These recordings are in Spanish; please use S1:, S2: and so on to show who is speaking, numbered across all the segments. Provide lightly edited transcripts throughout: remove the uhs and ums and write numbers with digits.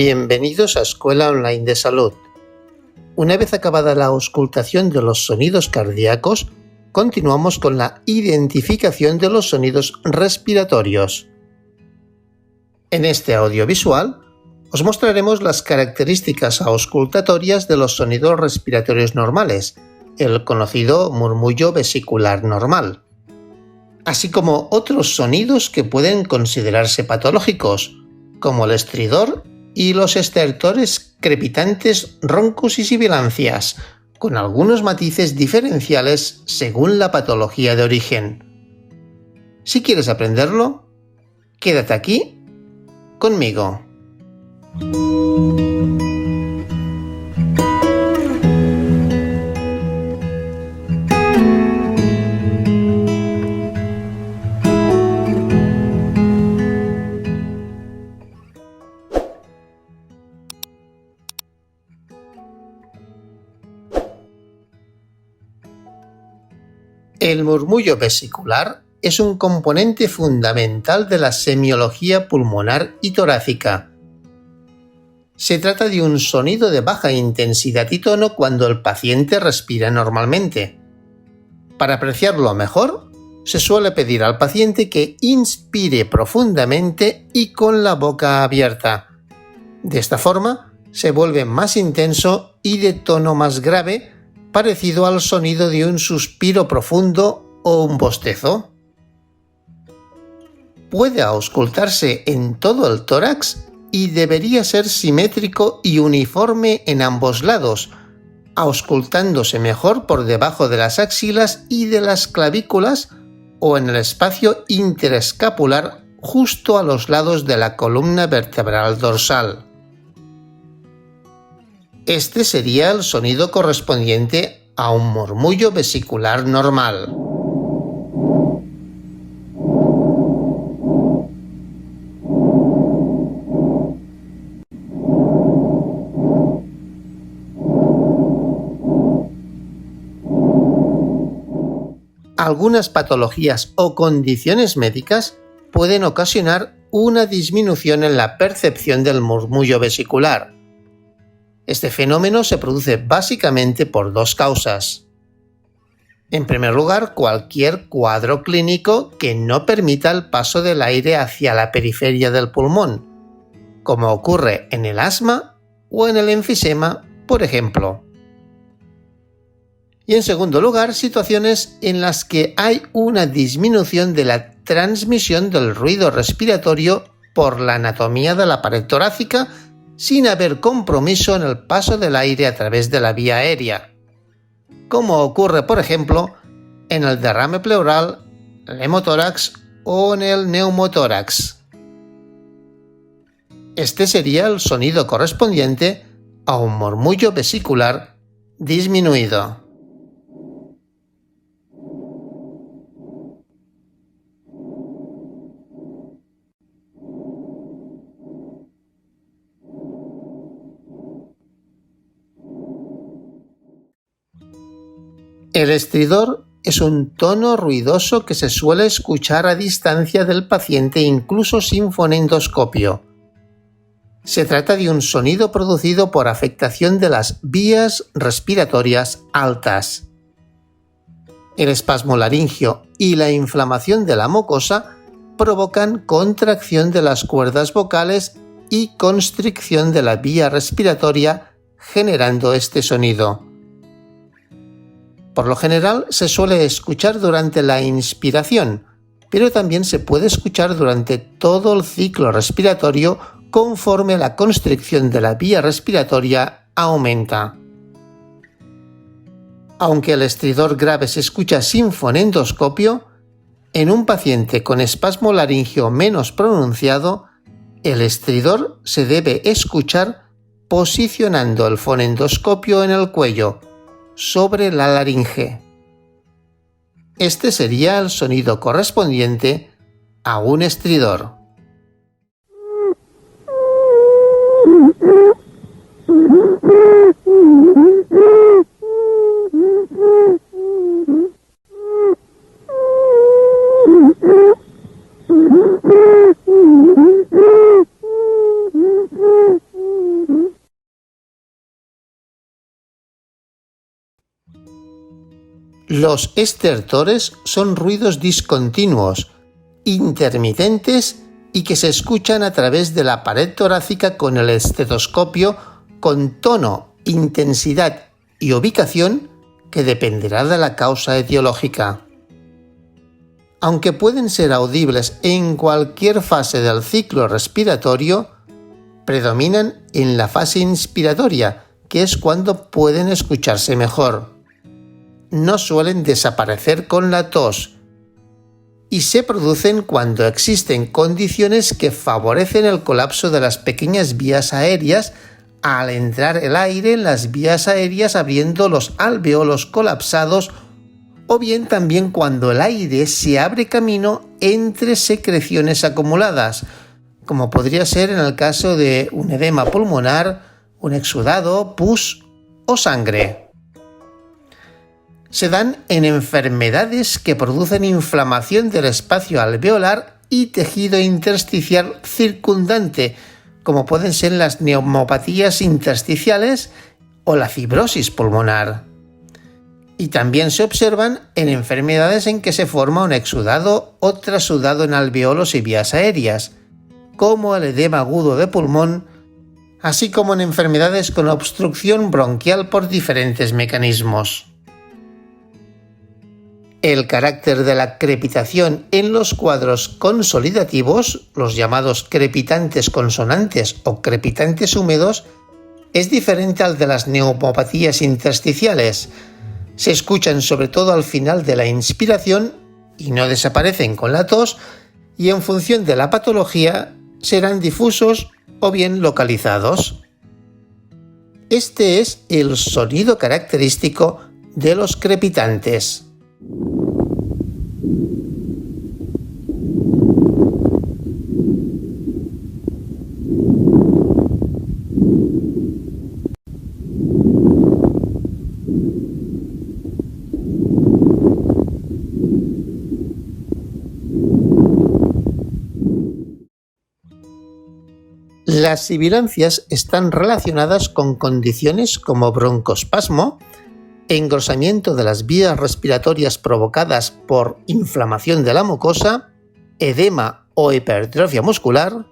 S1: Bienvenidos a Escuela Online de Salud. Una vez acabada la auscultación de los sonidos cardíacos, continuamos con la identificación de los sonidos respiratorios. En este audiovisual os mostraremos las características auscultatorias de los sonidos respiratorios normales, el conocido murmullo vesicular normal, así como otros sonidos que pueden considerarse patológicos, como el estridor y los estertores crepitantes, roncos y sibilancias, con algunos matices diferenciales según la patología de origen. Si quieres aprenderlo, quédate aquí conmigo. El murmullo vesicular es un componente fundamental de la semiología pulmonar y torácica. Se trata de un sonido de baja intensidad y tono cuando el paciente respira normalmente. Para apreciarlo mejor, se suele pedir al paciente que inspire profundamente y con la boca abierta. De esta forma, se vuelve más intenso y de tono más grave, parecido al sonido de un suspiro profundo o un bostezo. Puede auscultarse en todo el tórax y debería ser simétrico y uniforme en ambos lados, auscultándose mejor por debajo de las axilas y de las clavículas o en el espacio interescapular justo a los lados de la columna vertebral dorsal. Este sería el sonido correspondiente a un murmullo vesicular normal. Algunas patologías o condiciones médicas pueden ocasionar una disminución en la percepción del murmullo vesicular. Este fenómeno se produce básicamente por dos causas. En primer lugar, cualquier cuadro clínico que no permita el paso del aire hacia la periferia del pulmón, como ocurre en el asma o en el enfisema, por ejemplo. Y en segundo lugar, situaciones en las que hay una disminución de la transmisión del ruido respiratorio por la anatomía de la pared torácica sin haber compromiso en el paso del aire a través de la vía aérea, como ocurre, por ejemplo, en el derrame pleural, el hemotórax o en el neumotórax. Este sería el sonido correspondiente a un murmullo vesicular disminuido. El estridor es un tono ruidoso que se suele escuchar a distancia del paciente incluso sin fonendoscopio. Se trata de un sonido producido por afectación de las vías respiratorias altas. El espasmo laringio y la inflamación de la mucosa provocan contracción de las cuerdas vocales y constricción de la vía respiratoria, generando este sonido. Por lo general se suele escuchar durante la inspiración, pero también se puede escuchar durante todo el ciclo respiratorio conforme la constricción de la vía respiratoria aumenta. Aunque el estridor grave se escucha sin fonendoscopio, en un paciente con espasmo laringio menos pronunciado, el estridor se debe escuchar posicionando el fonendoscopio en el cuello, sobre la laringe. Este sería el sonido correspondiente a un estridor. Los estertores son ruidos discontinuos, intermitentes y que se escuchan a través de la pared torácica con el estetoscopio con tono, intensidad y ubicación que dependerá de la causa etiológica. Aunque pueden ser audibles en cualquier fase del ciclo respiratorio, predominan en la fase inspiratoria, que es cuando pueden escucharse mejor. No suelen desaparecer con la tos y se producen cuando existen condiciones que favorecen el colapso de las pequeñas vías aéreas al entrar el aire en las vías aéreas abriendo los alveolos colapsados, o bien también cuando el aire se abre camino entre secreciones acumuladas, como podría ser en el caso de un edema pulmonar, un exudado, pus o sangre. Se dan en enfermedades que producen inflamación del espacio alveolar y tejido intersticial circundante, como pueden ser las neumopatías intersticiales o la fibrosis pulmonar. Y también se observan en enfermedades en que se forma un exudado o trasudado en alveolos y vías aéreas, como el edema agudo de pulmón, así como en enfermedades con obstrucción bronquial por diferentes mecanismos. El carácter de la crepitación en los cuadros consolidativos, los llamados crepitantes consonantes o crepitantes húmedos, es diferente al de las neumopatías intersticiales. Se escuchan sobre todo al final de la inspiración y no desaparecen con la tos, y en función de la patología serán difusos o bien localizados. Este es el sonido característico de los crepitantes. Las sibilancias están relacionadas con condiciones como broncoespasmo, engrosamiento de las vías respiratorias provocadas por inflamación de la mucosa, edema o hipertrofia muscular,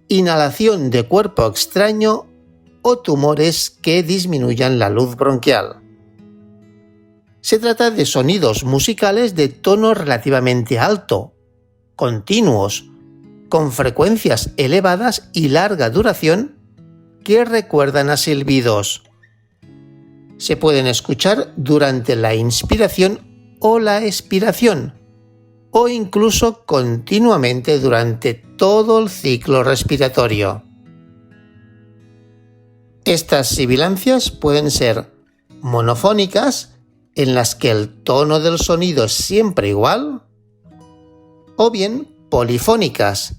S1: inhalación de cuerpo extraño o tumores que disminuyan la luz bronquial. Se trata de sonidos musicales de tono relativamente alto, continuos, con frecuencias elevadas y larga duración que recuerdan a silbidos. Se pueden escuchar durante la inspiración o la expiración, o incluso continuamente durante todo el ciclo respiratorio. Estas sibilancias pueden ser monofónicas, en las que el tono del sonido es siempre igual, o bien polifónicas,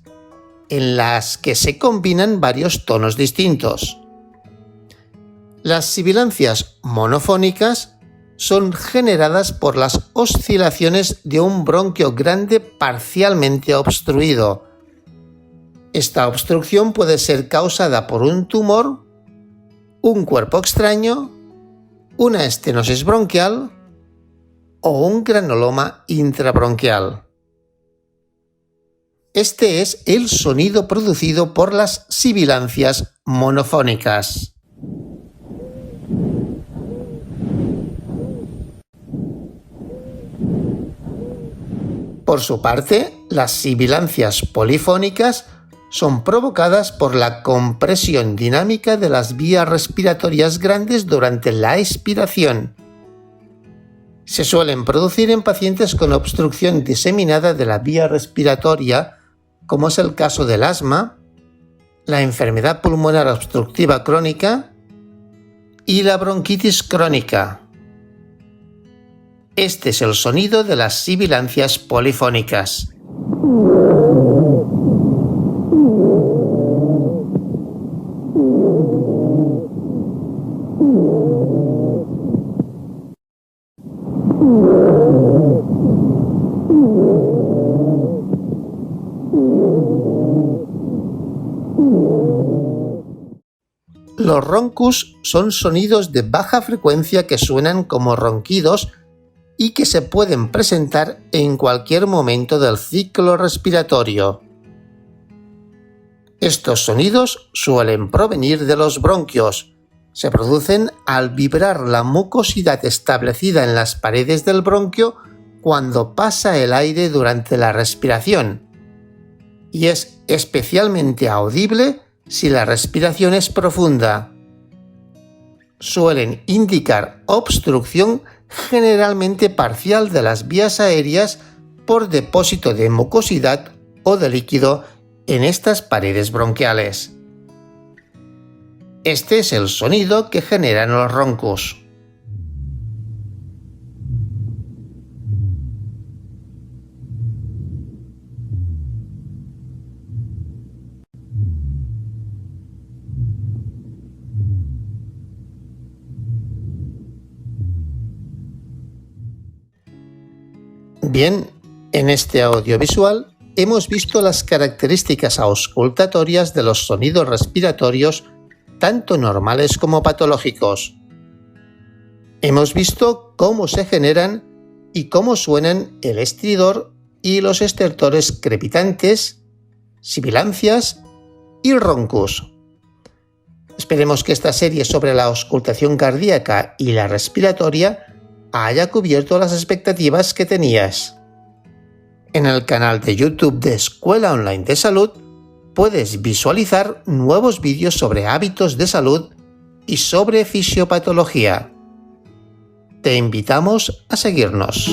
S1: en las que se combinan varios tonos distintos. Las sibilancias monofónicas son generadas por las oscilaciones de un bronquio grande parcialmente obstruido. Esta obstrucción puede ser causada por un tumor, un cuerpo extraño, una estenosis bronquial o un granuloma intrabronquial. Este es el sonido producido por las sibilancias monofónicas. Por su parte, las sibilancias polifónicas son provocadas por la compresión dinámica de las vías respiratorias grandes durante la expiración. Se suelen producir en pacientes con obstrucción diseminada de la vía respiratoria, como es el caso del asma, la enfermedad pulmonar obstructiva crónica y la bronquitis crónica. Este es el sonido de las sibilancias polifónicas. Los roncus son sonidos de baja frecuencia que suenan como ronquidos, y que se pueden presentar en cualquier momento del ciclo respiratorio. Estos sonidos suelen provenir de los bronquios. Se producen al vibrar la mucosidad establecida en las paredes del bronquio cuando pasa el aire durante la respiración, y es especialmente audible si la respiración es profunda. Suelen indicar obstrucción generalmente parcial de las vías aéreas por depósito de mucosidad o de líquido en estas paredes bronquiales. Este es el sonido que generan los roncos. Bien, en este audiovisual hemos visto las características auscultatorias de los sonidos respiratorios, tanto normales como patológicos. Hemos visto cómo se generan y cómo suenan el estridor y los estertores crepitantes, sibilancias y roncos. Esperemos que esta serie sobre la auscultación cardíaca y la respiratoria haya cubierto las expectativas que tenías. En el canal de YouTube de Escuela Online de Salud puedes visualizar nuevos vídeos sobre hábitos de salud y sobre fisiopatología. Te invitamos a seguirnos.